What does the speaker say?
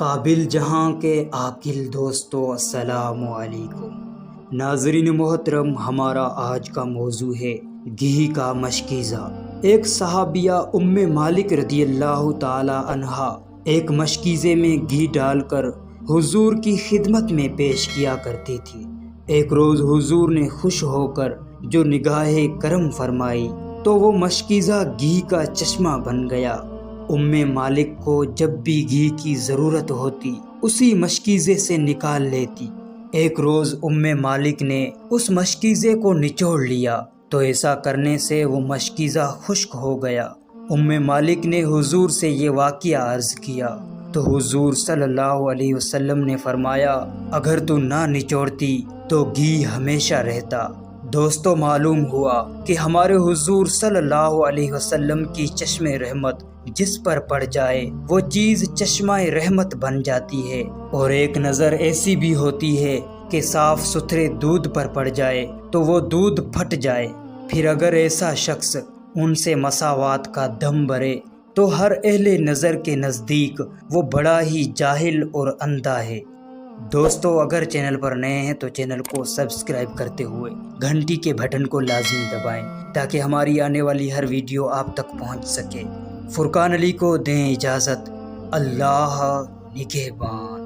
قابل جہاں کے عاقل دوستو السلام علیکم۔ ناظرین محترم، ہمارا آج کا موضوع ہے گھی کا مشکیزہ۔ ایک صحابیہ ام مالک رضی اللہ تعالی عنہا ایک مشکیزے میں گھی ڈال کر حضور کی خدمت میں پیش کیا کرتی تھی۔ ایک روز حضور نے خوش ہو کر جو نگاہ کرم فرمائی تو وہ مشکیزہ گھی کا چشمہ بن گیا۔ ام مالک کو جب بھی گھی کی ضرورت ہوتی اسی مشکیزے سے نکال لیتی۔ ایک روز ام مالک نے اس مشکیزے کو نچوڑ لیا تو ایسا کرنے سے وہ مشکیزہ خشک ہو گیا۔ ام مالک نے حضور سے یہ واقعہ عرض کیا تو حضور صلی اللہ علیہ وسلم نے فرمایا، اگر تو نہ نچوڑتی تو گھی ہمیشہ رہتا۔ دوستو، معلوم ہوا کہ ہمارے حضور صلی اللہ علیہ وسلم کی چشم رحمت جس پر پڑ جائے وہ چیز چشمہ رحمت بن جاتی ہے، اور ایک نظر ایسی بھی ہوتی ہے کہ صاف ستھرے دودھ پر پڑ جائے تو وہ دودھ پھٹ جائے۔ پھر اگر ایسا شخص ان سے مساوات کا دم بھرے تو ہر اہل نظر کے نزدیک وہ بڑا ہی جاہل اور اندھا ہے۔ دوستو، اگر چینل پر نئے ہیں تو چینل کو سبسکرائب کرتے ہوئے گھنٹی کے بٹن کو لازمی دبائیں تاکہ ہماری آنے والی ہر ویڈیو آپ تک پہنچ سکے۔ فرقان علی کو دیں اجازت۔ اللہ نگہبان۔